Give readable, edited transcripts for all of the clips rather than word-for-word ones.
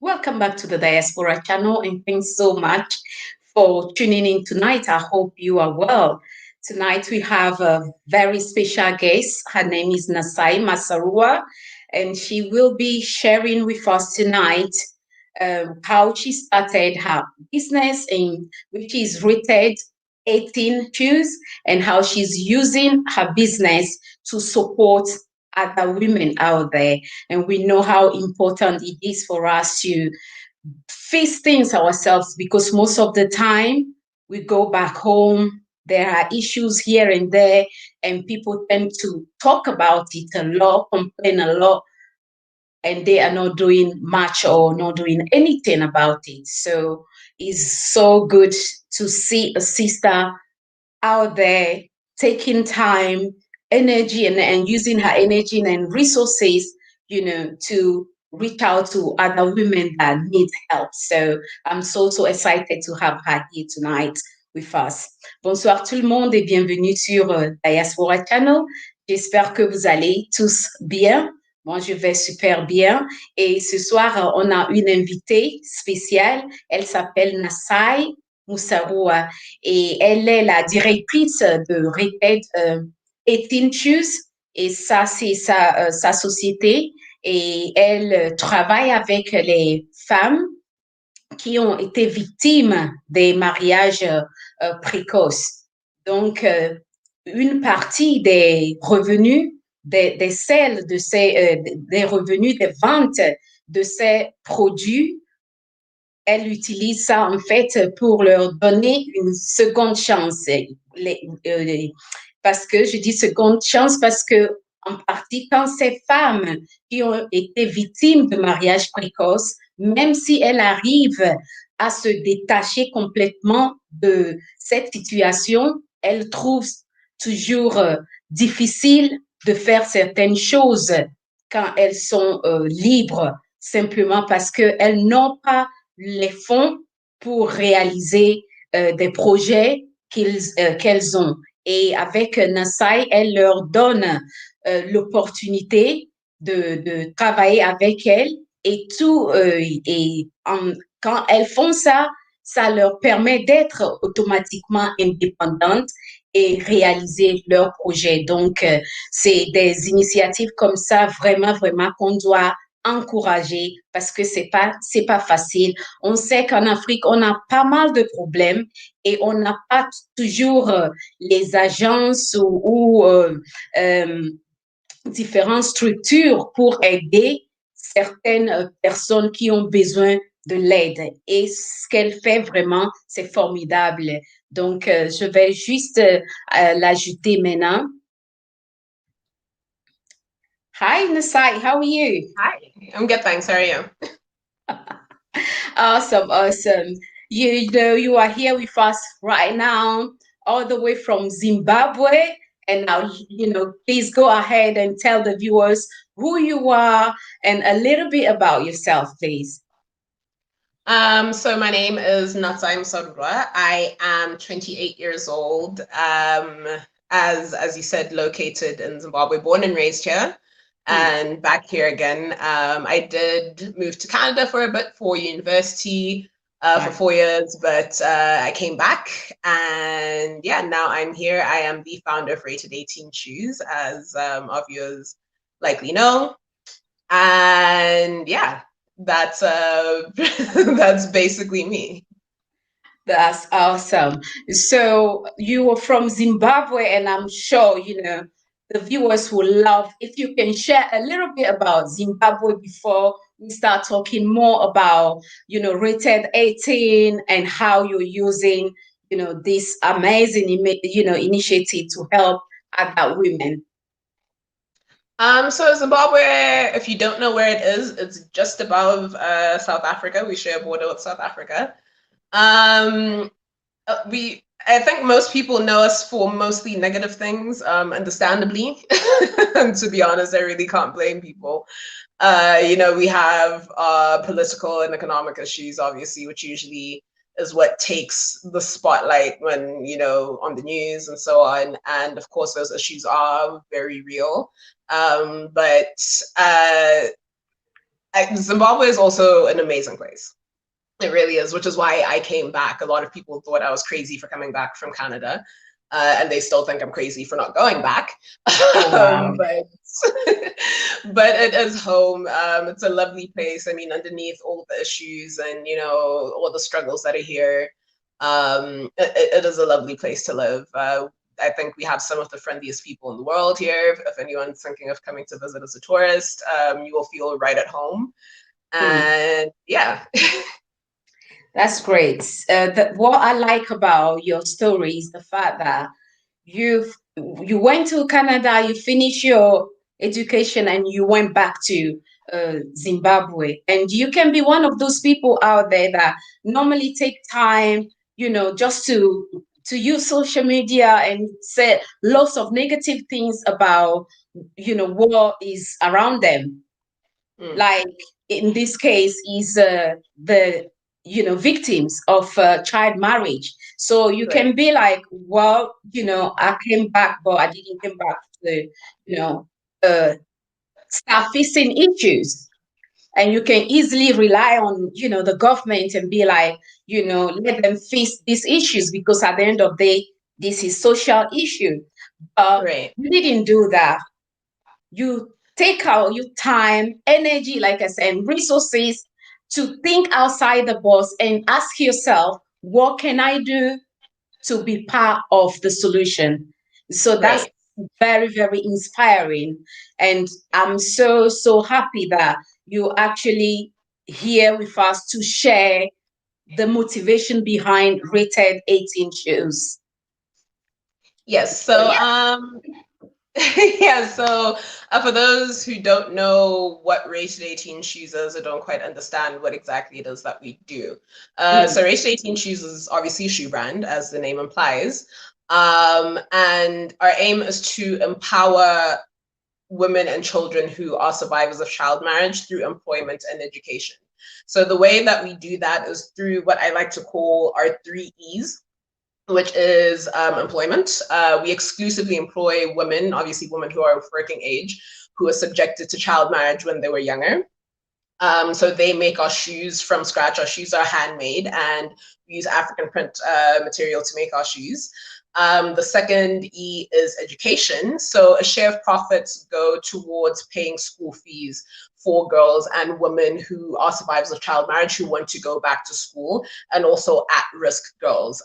Welcome back to the Diaspora channel, and thanks so much for tuning in tonight. I hope you are well. Tonight we have a very special guest. Her name is Natsai Musarurwa, and she will be sharing with us tonight how she started her business, in which is rated 18 choose, and how she's using her business to support other women out there. And we know how important it is for us to face things ourselves, because most of the time we go back home, there are issues here and there, and people tend to talk about it a lot, complain a lot, and they are not doing much or not doing anything about it. So it's so good to see a sister out there taking time, energy, and using her energy and resources, to reach out to other women that need help. So I'm so excited to have her here tonight with us. Bonsoir tout le monde et bienvenue sur Diaspora Channel. J'espère que vous allez tous bien. Moi, je vais super bien. Et ce soir, on a une invitée spéciale. Elle s'appelle Natsai Musarurwa, et elle est la directrice de Rated 18 Choose, et ça, c'est sa société, et elle travaille avec les femmes qui ont été victimes des mariages précoces. Donc, une partie des revenus, des revenus des ventes de ces produits, elle utilise ça en fait pour leur donner une seconde chance. Parce que je dis seconde chance parce que en partie, quand ces femmes qui ont été victimes de mariage précoce, même si elles arrivent à se détacher complètement de cette situation, elles trouvent toujours difficile de faire certaines choses quand elles sont libres, simplement parce qu'elles n'ont pas les fonds pour réaliser des projets qu'elles ont. Et avec Natsai, elle leur donne l'opportunité de travailler avec elle, et tout. Quand elles font ça, ça leur permet d'être automatiquement indépendantes et réaliser leurs projets. Donc, c'est des initiatives comme ça, vraiment, vraiment, qu'on doit encourager, parce que c'est pas facile. On sait qu'en Afrique, on a pas mal de problèmes et on n'a pas toujours les agences ou différentes structures pour aider certaines personnes qui ont besoin de l'aide. Et ce qu'elle fait vraiment, c'est formidable. Donc, je vais juste l'ajouter maintenant. Hi, Natsai, how are you? Hi, I'm good, thanks. How are you? Awesome. You are here with us right now, all the way from Zimbabwe. And now, please go ahead and tell the viewers who you are and a little bit about yourself, please. So my name is Natsai Musarurwa. I am 28 years old. As you said, located in Zimbabwe, born and raised here, and back here again. I did move to Canada for a bit for university for 4 years, but I came back, and yeah, now I'm here. I am the founder of Rated 18 Shoes, as our viewers likely know, and yeah. That's that's basically me. That's awesome. So you are from Zimbabwe, and I'm sure the viewers will love if you can share a little bit about Zimbabwe before we start talking more about Rated 18 and how you're using this amazing initiative to help other women. So Zimbabwe, if you don't know where it is, it's just above South Africa. We share a border with South Africa. I think most people know us for mostly negative things, understandably. And to be honest, I really can't blame people. We have political and economic issues, obviously, which usually is what takes the spotlight when, on the news and so on. And of course, those issues are very real. But Zimbabwe is also an amazing place. It really is, which is why I came back. A lot of people thought I was crazy for coming back from Canada, and they still think I'm crazy for not going back. Oh, wow. But but it is home. It's a lovely place. I mean, underneath all the issues and all the struggles that are here, it is a lovely place to live. I think we have some of the friendliest people in the world here. If anyone's thinking of coming to visit as a tourist, you will feel right at home. And yeah. That's great. What I like about your story is the fact that you went to Canada, you finished your education, and you went back to Zimbabwe. And you can be one of those people out there that normally take time, just to use social media and say lots of negative things about, what is around them. Like in this case, is the victims of child marriage. So you can be like, well, I came back, but I didn't come back to start facing issues. And you can easily rely on the government and be like, let them face these issues, because at the end of the day, this is social issue. But you didn't do that. You take out your time, energy, like I said, and resources to think outside the box and ask yourself, what can I do to be part of the solution? So that's very, very inspiring. And I'm so, so happy that you actually here with us to share the motivation behind Rated 18 shoes. Yes. So, yeah, so for those who don't know what Rated 18 Shoes is or don't quite understand what exactly it is that we do. So Rated 18 Shoes is obviously a shoe brand, as the name implies. And our aim is to empower women and children who are survivors of child marriage through employment and education. So the way that we do that is through what I like to call our 3 E's, which is employment. We exclusively employ women, obviously women who are of working age, who are subjected to child marriage when they were younger. So they make our shoes from scratch. Our shoes are handmade, and we use African print material to make our shoes. The second E is education. So a share of profits go towards paying school fees for girls and women who are survivors of child marriage who want to go back to school, and also at-risk girls.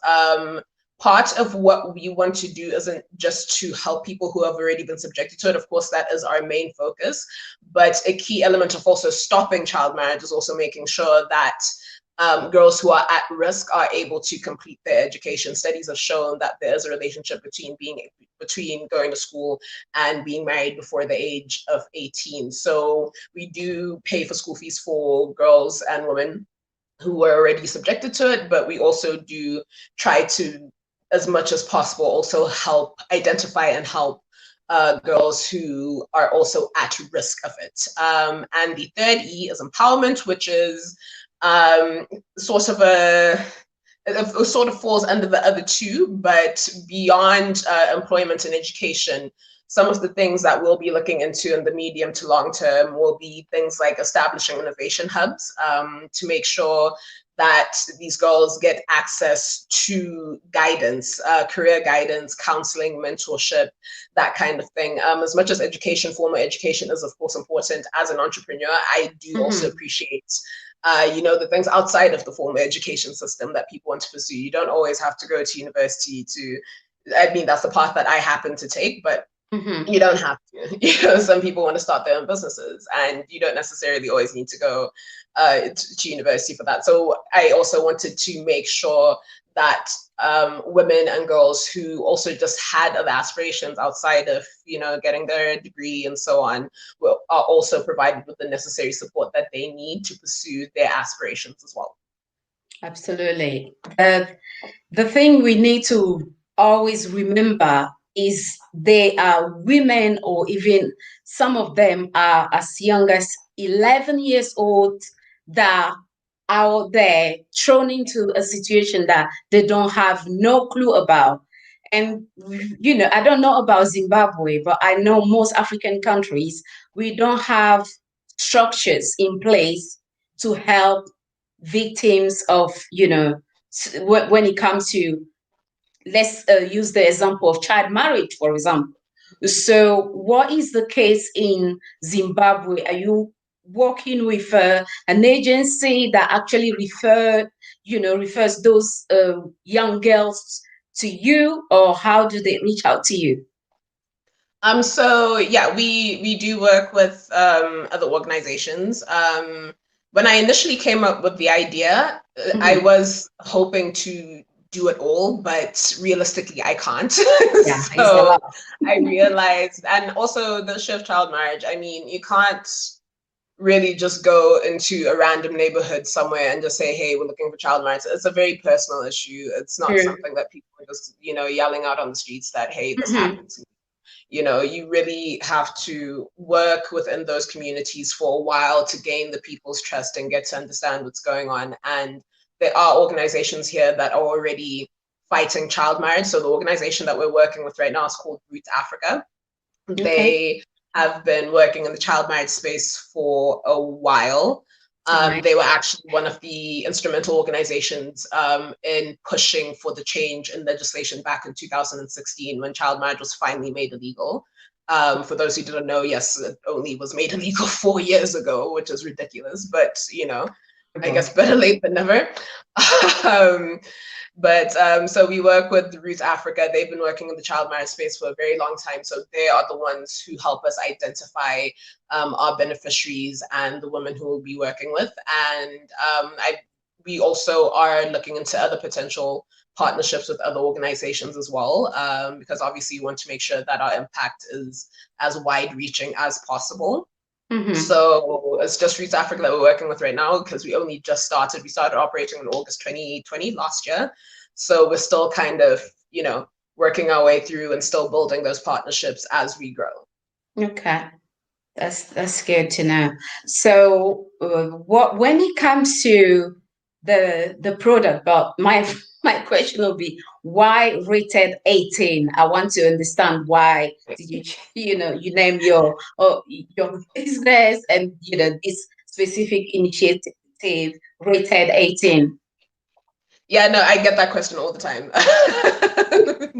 Part of what we want to do isn't just to help people who have already been subjected to it. Of course, that is our main focus. But a key element of also stopping child marriage is also making sure that girls who are at risk are able to complete their education. Studies have shown that there's a relationship between going to school and being married before the age of 18. So we do pay for school fees for girls and women who were already subjected to it, but we also do try to, as much as possible, also help identify and help girls who are also at risk of it. And the third E is empowerment, which is sort of it sort of falls under the other two, but beyond employment and education, some of the things that we'll be looking into in the medium to long term will be things like establishing innovation hubs to make sure that these girls get access to guidance, career guidance, counseling, mentorship, that kind of thing. As much as education, formal education is of course important, as an entrepreneur, I do also appreciate the things outside of the formal education system that people want to pursue. You don't always have to go to university I mean, that's the path that I happen to take, but you don't have to. Some people want to start their own businesses, and you don't necessarily always need to go to university for that. So I also wanted to make sure that women and girls who also just had other aspirations outside of, getting their degree and so on, are also provided with the necessary support that they need to pursue their aspirations as well. Absolutely. The thing we need to always remember is they are women, or even some of them are as young as 11 years old, that are out there thrown into a situation that they don't have no clue about. And, I don't know about Zimbabwe, but I know most African countries, we don't have structures in place to help victims of, when it comes to, let's use the example of child marriage, for example. So, what is the case in Zimbabwe? Are you working with an agency that actually refers those young girls to you, or how do they reach out to you? So yeah, we do work with other organizations. When I initially came up with the idea, I was hoping to do it all, but realistically, I can't. Yeah, it's a So lot. I realized, and also the issue of child marriage. I mean, you can't really just go into a random neighborhood somewhere and just say, hey, we're looking for child marriage. It's a very personal issue. It's not True. something that people are just, yelling out on the streets that, hey, this Mm-hmm. happened to me. You really have to work within those communities for a while to gain the people's trust and get to understand what's going on. And there are organizations here that are already fighting child marriage. So the organization that we're working with right now is called Root Africa. Okay. They have been working in the child marriage space for a while. Right. They were actually one of the instrumental organizations in pushing for the change in legislation back in 2016 when child marriage was finally made illegal. For those who didn't know, yes, it only was made illegal 4 years ago, which is ridiculous, but I guess better late than never. um, so we work with Root Africa. They've been working in the child marriage space for a very long time. So they are the ones who help us identify our beneficiaries and the women who we'll be working with. And we also are looking into other potential partnerships with other organizations as well, because obviously we want to make sure that our impact is as wide reaching as possible. So it's just Root Africa that we're working with right now because we only just started. We started operating in August 2020 last year. So we're still kind of, working our way through and still building those partnerships as we grow. Okay. That's good to know. So, when it comes to the product, but my question will be, why rated 18? I want to understand why did you name your business and this specific initiative rated 18. Yeah, no, I get that question all the time.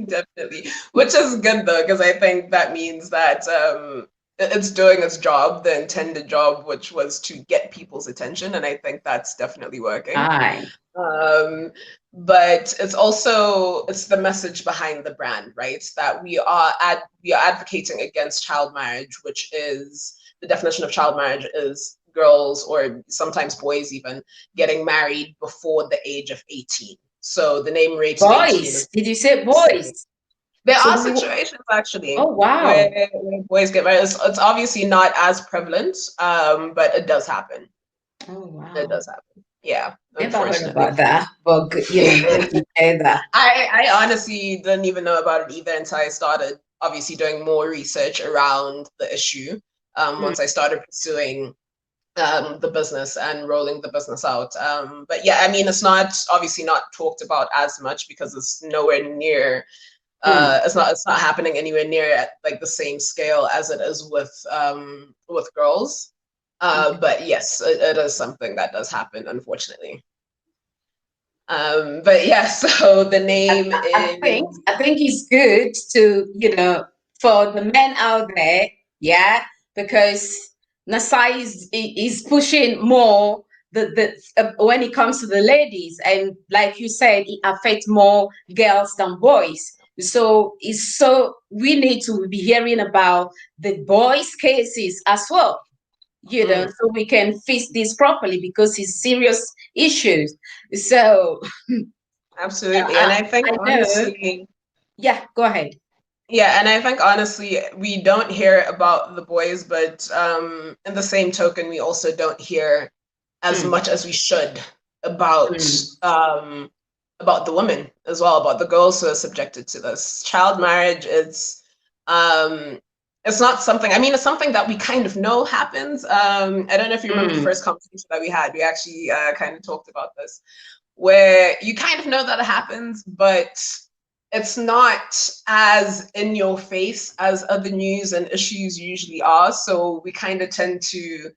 Definitely. Which is good though, because I think that means that it's doing its job, the intended job, which was to get people's attention. And I think that's definitely working. Aye. But it's the message behind the brand, right? That we are advocating against child marriage, which is the definition of child marriage is girls or sometimes boys even getting married before the age of 18. So the name rated 18 Boys, is, did you say boys? there So are situations actually oh wow. where boys get married. It's obviously not as prevalent, but it does happen. Oh It wow. does happen. Yeah, Never heard unfortunately. about that, but good to hear that. I honestly didn't even know about it either until I started obviously doing more research around the issue. Once I started pursuing the business and rolling the business out. But yeah, I mean, it's not obviously not talked about as much because it's nowhere near. It's not happening anywhere near at like the same scale as it is with girls. But yes, it is something that does happen, unfortunately. But yeah, so the name is. I think it's good to, for the men out there, yeah, because Natsai is pushing more when it comes to the ladies, and like you said, it affects more girls than boys. So we need to be hearing about the boys' cases as well, so we can fix this properly because it's serious issues. So Absolutely. And I, I think I know. honestly, Yeah, go ahead. yeah, and I think honestly, we don't hear about the boys, but in the same token, we also don't hear as Mm, much as we should about mm, um, about the women as well, about the girls who are subjected to this. Child marriage, um, it's not something. I mean, it's something that we kind of know happens. I don't know if you remember the mm, first conversation that we had. We actually kind of talked about this, where you kind of know that it happens, but it's not as in your face as other news and issues usually are. So we kind of tend to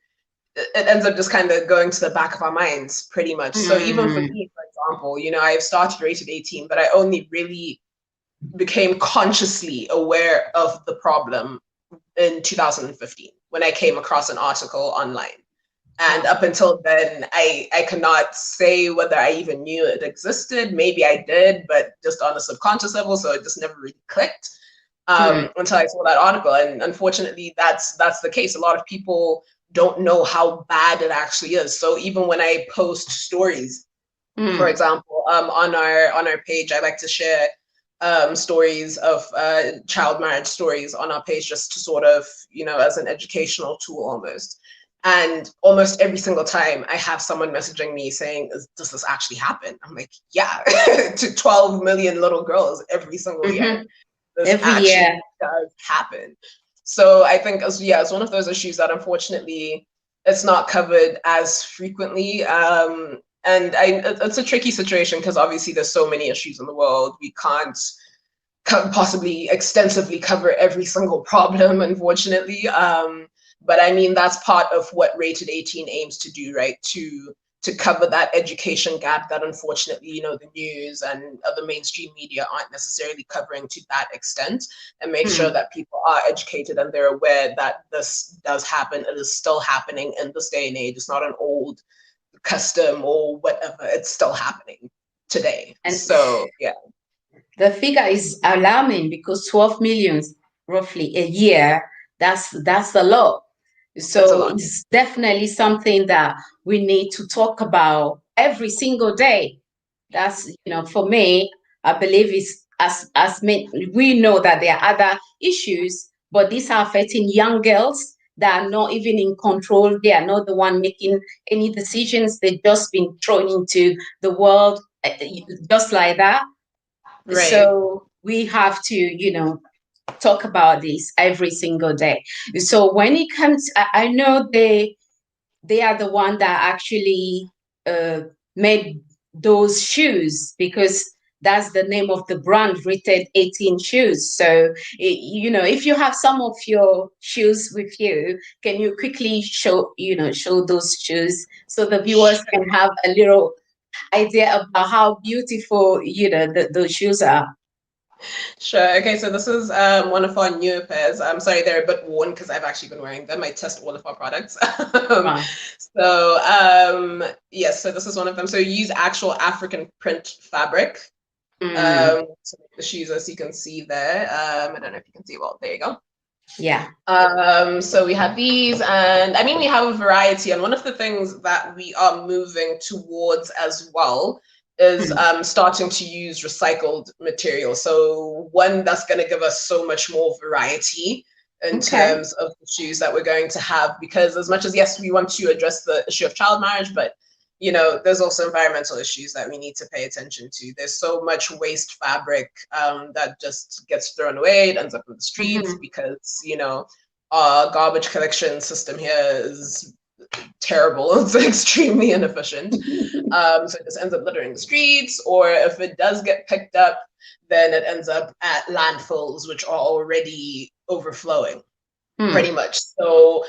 it ends up just kind of going to the back of our minds pretty much. So even for me, for example, you know, I've started Rated 18, but I only really became consciously aware of the problem in 2015 when I came across an article online. And up until then, I cannot say whether I even knew it existed. Maybe I did, but just on a subconscious level, so it just never really clicked until I saw that article. And unfortunately, that's the case. A lot of people don't know how bad it actually is. So even when I post stories, for example, on our page, I like to share stories of child marriage stories on our page, just to sort of, you know, as an educational tool almost. And almost every single time I have someone messaging me saying, does this actually happen? I'm like, yeah, to 12 million little girls every single year. This every actually year does happen. So I think, it's one of those issues that unfortunately it's not covered as frequently. And it's a tricky situation because obviously there's so many issues in the world. We can't possibly extensively cover every single problem, unfortunately. But I mean, that's part of what Rated 18 aims to do, right? To cover that education gap that unfortunately, you know, the news and other mainstream media aren't necessarily covering to that extent, and make sure that people are educated and they're aware that this does happen. It is still happening in this day and age. It's not an old custom or whatever. It's still happening today. and So yeah. the figure is alarming because 12 million roughly a year, that's a lot. So it's definitely something that we need to talk about every single day. That's, you know, for me, I believe it's we know that there are other issues, but these are affecting young girls that are not even in control. They are not the one making any decisions. They've just been thrown into the world just like that. Right. So we have to, you know, talk about this every single day. So when it comes, I know they are the one that actually made those shoes, because that's the name of the brand, Rated 18 shoes. So, you know, if you have some of your shoes with you, can you quickly show those shoes so the viewers can have a little idea about how beautiful, you know, those shoes are? Sure. Okay, so this is one of our newer pairs. I'm sorry, they're a bit worn because I've actually been wearing them. I test all of our products. Wow. So yes, so this is one of them. So you use actual African print fabric to make the shoes, as you can see there. I don't know if you can see. Well, there you go. Yeah. So we have these, and I mean, we have a variety. And one of the things that we are moving towards as well is starting to use recycled material. So one that's going to give us so much more variety in terms of the shoes that we're going to have, because as much as, yes, we want to address the issue of child marriage, but you know, there's also environmental issues that we need to pay attention to. There's so much waste fabric that just gets thrown away. It ends up in the streets because, you know, our garbage collection system here is terrible. It's extremely inefficient. So it just ends up littering the streets, or if it does get picked up, then it ends up at landfills, which are already overflowing. Pretty much. So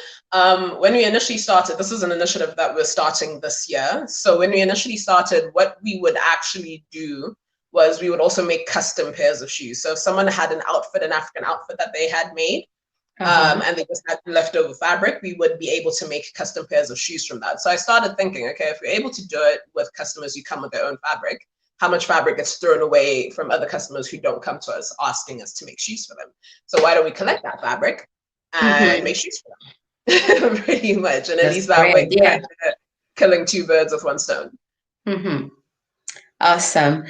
when we initially started, this is an initiative that we're starting this year. So when we initially started, what we would actually do was we would also make custom pairs of shoes. So if someone had an outfit, an African outfit that they had made, and they just had leftover fabric, we would be able to make custom pairs of shoes from that. So I started thinking, okay, if we're able to do it with customers who come with their own fabric, how much fabric gets thrown away from other customers who don't come to us asking us to make shoes for them? So why don't we collect that fabric and make shoes for them? Pretty much. And at least that way, yeah, killing two birds with one stone. Awesome.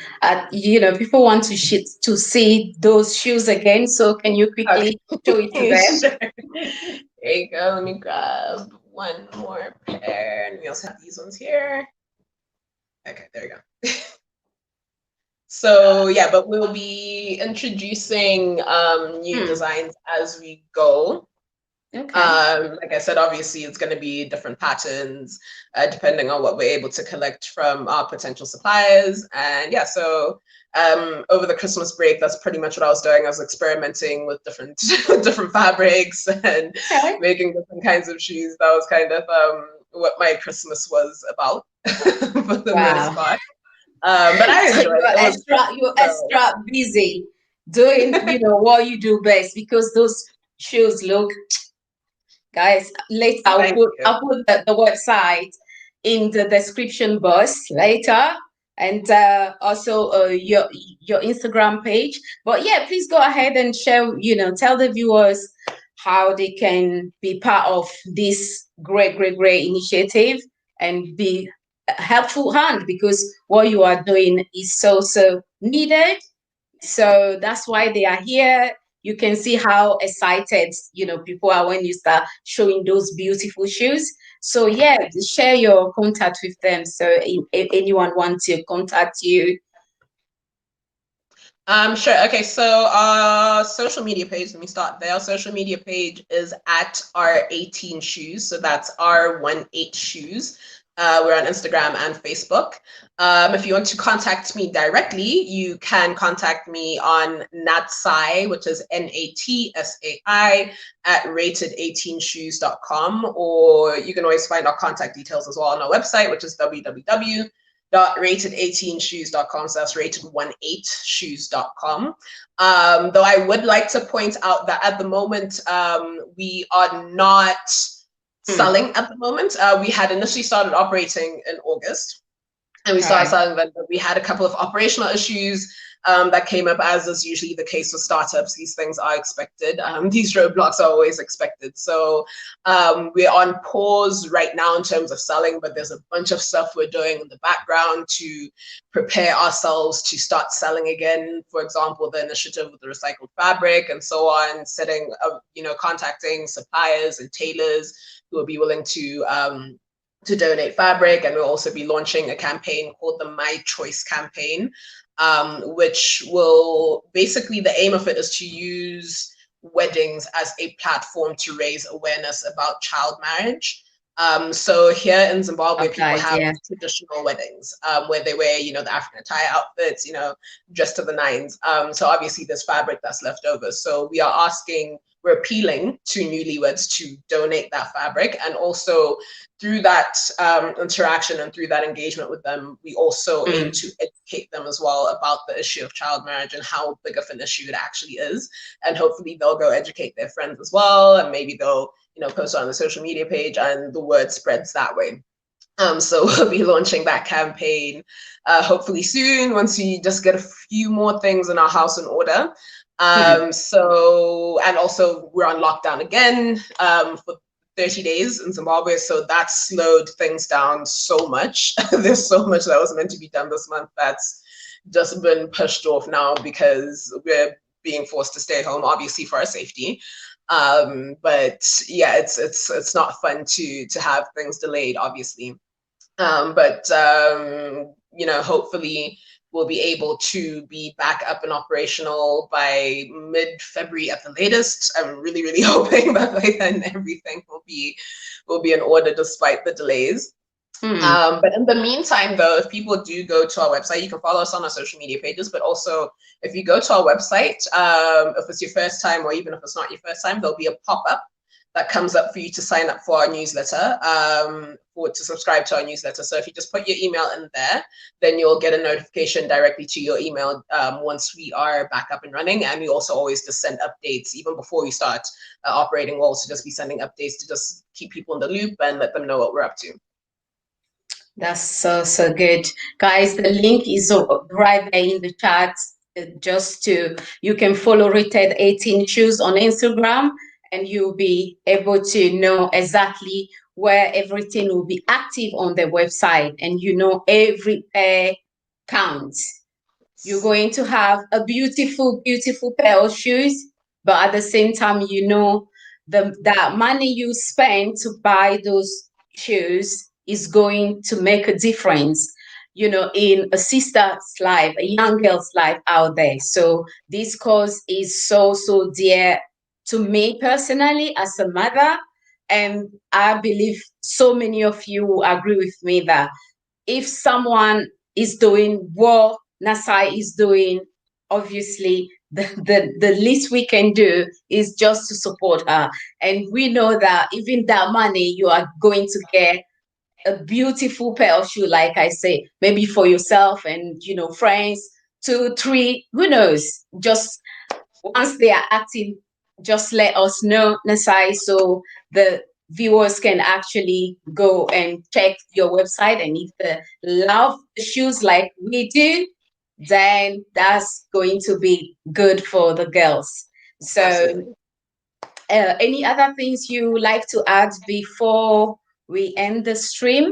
You know, people want to see those shoes again. So can you quickly show it to them? Sure. There you go. Let me grab one more pair. And we also have these ones here. Okay, there you go. So yeah, but we'll be introducing new designs as we go. Like I said, obviously it's going to be different patterns depending on what we're able to collect from our potential suppliers. And yeah, so over the Christmas break, that's pretty much what I was doing. I was experimenting with different fabrics and making different kinds of shoes. That was kind of what my Christmas was about for the most Wow. part. But I So enjoyed it. It was you're so extra busy doing, what you do best, because those shoes look, guys, later thank you. I'll put the website in the description box later, and also your Instagram page. But yeah, please go ahead and share, tell the viewers how they can be part of this great initiative and be a helpful hand, because what you are doing is so needed. So that's why they are here. You can see how excited, people are when you start showing those beautiful shoes. So yeah, share your contact with them. So if anyone wants to contact you. Sure. Okay, so our social media page, let me start there. Our social media page is at R18 Shoes. So that's R18 Shoes. We're on Instagram and Facebook. If you want to contact me directly, you can contact me on Natsai, which is Natsai at rated18shoes.com, or you can always find our contact details as well on our website, which is www.rated18shoes.com. So that's rated18shoes.com. Though I would like to point out that at the moment, we are not selling at the moment. We had initially started operating in August, and we started selling then, but we had a couple of operational issues that came up, as is usually the case with startups. These things are expected. These roadblocks are always expected. So we're on pause right now in terms of selling, but there's a bunch of stuff we're doing in the background to prepare ourselves to start selling again. For example, the initiative with the recycled fabric and so on, contacting suppliers and tailors who will be willing to donate fabric. And we'll also be launching a campaign called the My Choice campaign, which will basically, the aim of it is to use weddings as a platform to raise awareness about child marriage. So here in Zimbabwe, people have traditional weddings where they wear, the African attire outfits, dressed to the nines. So obviously there's fabric that's left over. So we're appealing to newlyweds to donate that fabric. And also through that interaction and through that engagement with them, we also aim to educate them as well about the issue of child marriage and how big of an issue it actually is. And hopefully they'll go educate their friends as well. And maybe they'll, post it on the social media page, and the word spreads that way. So we'll be launching that campaign hopefully soon, once we just get a few more things in our house in order. So, and also we're on lockdown again for 30 days in Zimbabwe. So that slowed things down so much. There's so much that was meant to be done this month that's just been pushed off now because we're being forced to stay home, obviously for our safety. But yeah, it's not fun to have things delayed, obviously. Hopefully we'll be able to be back up and operational by mid-February at the latest. I'm really, really hoping that by then everything will be in order despite the delays. But in the meantime, though, if people do go to our website, you can follow us on our social media pages, but also if you go to our website, if it's your first time or even if it's not your first time, there'll be a pop-up that comes up for you to sign up for our newsletter, or to subscribe to our newsletter. So if you just put your email in there, then you'll get a notification directly to your email once we are back up and running. And we also always just send updates even before we start operating. We'll also just be sending updates to just keep people in the loop and let them know what we're up to. That's so good. Guys, the link is right there in the chat. You can follow Rated 18 Shoes on Instagram, and you'll be able to know exactly where everything will be active on the website. And every pair counts. You're going to have a beautiful pair of shoes, but at the same time, that money you spend to buy those shoes is going to make a difference, in a sister's life, a young girl's life out there. So this cause is so dear to me personally as a mother. And I believe so many of you will agree with me that if someone is doing what Natsai is doing, obviously the least we can do is just to support her. And we know that even that money you are going to get a beautiful pair of shoes, like I say, maybe for yourself and, friends, 2, 3, who knows? Just once they are active, just let us know, Natsai, so the viewers can actually go and check your website. And if they love the shoes like we do, then that's going to be good for the girls. So, Absolutely. any other things you like to add before we end the stream?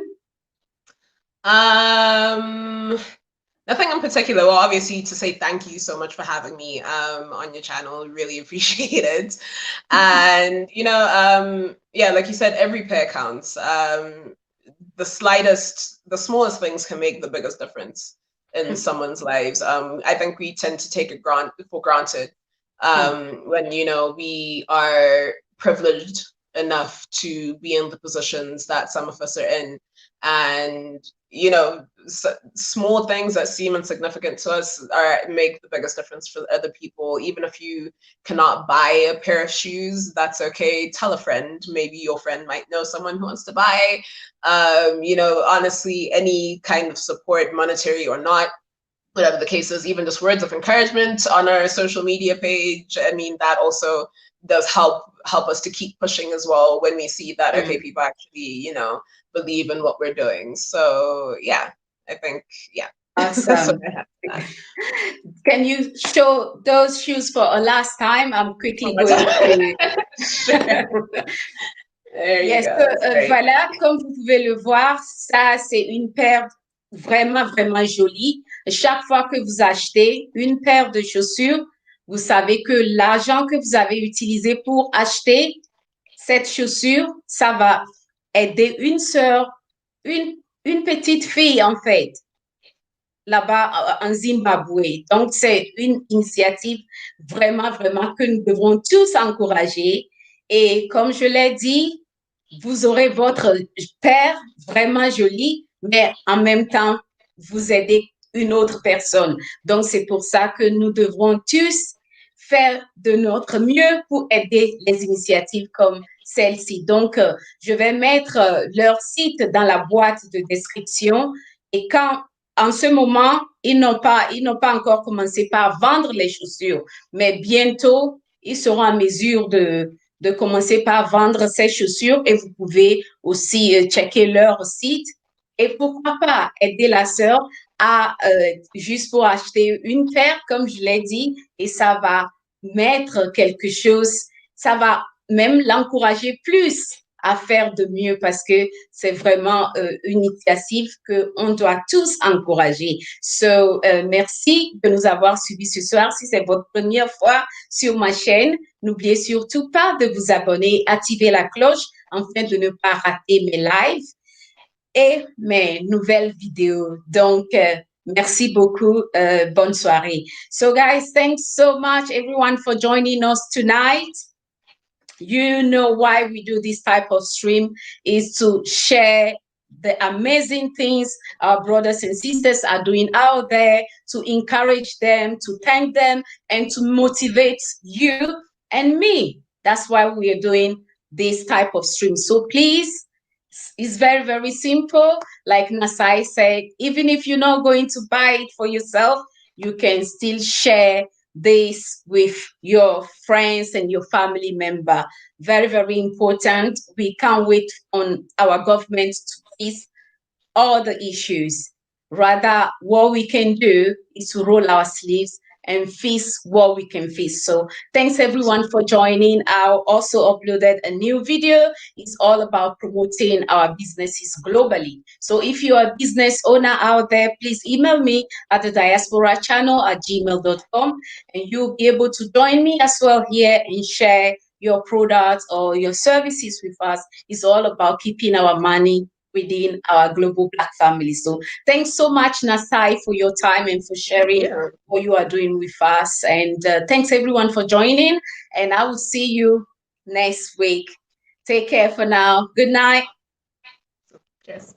Nothing in particular. Well, obviously to say thank you so much for having me on your channel. Really appreciate it. And yeah, like you said, every pair counts. The smallest things can make the biggest difference in someone's lives. I think we tend to take it for granted when we are privileged enough to be in the positions that some of us are in, and small things that seem insignificant to us make the biggest difference for other people. Even if you cannot buy a pair of shoes, that's okay. Tell a friend. Maybe your friend might know someone who wants to buy. Honestly, any kind of support, monetary or not, whatever the case is, even just words of encouragement on our social media page. I mean, that also does help us to keep pushing as well when we see that, okay, people actually, believe in what we're doing. So yeah, I think, yeah. Awesome. Can you show those shoes for a last time? I'm quickly going to... There you Yes, go. voilà, comme vous pouvez le voir, ça, c'est une paire vraiment, vraiment jolie. Chaque fois que vous achetez une paire de chaussures, vous savez que l'argent que vous avez utilisé pour acheter cette chaussure, ça va aider une sœur, une petite fille, en fait, là-bas en Zimbabwe. Donc, c'est une initiative vraiment, vraiment que nous devons tous encourager. Et comme je l'ai dit, vous aurez votre père vraiment joli, mais en même temps, vous aidez une autre personne. Donc, c'est pour ça que nous devrons tous faire de notre mieux pour aider les initiatives comme celle-ci. Donc, je vais mettre leur site dans la boîte de description. Et quand en ce moment, ils n'ont pas encore commencé par vendre les chaussures, mais bientôt, ils seront en mesure de commencer par vendre ces chaussures et vous pouvez aussi checker leur site. Et pourquoi pas aider la sœur à juste pour acheter une paire, comme je l'ai dit, et ça va mettre quelque chose, ça va même l'encourager plus à faire de mieux parce que c'est vraiment une initiative qu'on doit tous encourager. So, merci de nous avoir suivis ce soir. Si c'est votre première fois sur ma chaîne, n'oubliez surtout pas de vous abonner, activer la cloche afin de ne pas rater mes lives et mes nouvelles vidéos. Donc, merci beaucoup. Bonne soirée. So, guys, thanks so much, everyone, for joining us tonight. You know why we do this type of stream is to share the amazing things our brothers and sisters are doing out there, to encourage them, to thank them, and to motivate you and me. That's why we are doing this type of stream. So please, it's very, very simple. Like Natsai said, even if you're not going to buy it for yourself, you can still share this with your friends and your family member. Very, very important. We can't wait on our government to fix all the issues. Rather, what we can do is to roll our sleeves and fix what we can fix. So thanks everyone for joining. I also uploaded a new video. It's all about promoting our businesses globally. So if you're a business owner out there, please email me at the Diaspora channel at gmail.com and you'll be able to join me as well here and share your products or your services with us. It's all about keeping our money within our global Black family. So thanks so much, Natsai, for your time and for sharing what you are doing with us. And thanks everyone for joining. And I will see you next week. Take care for now. Good night. Cheers.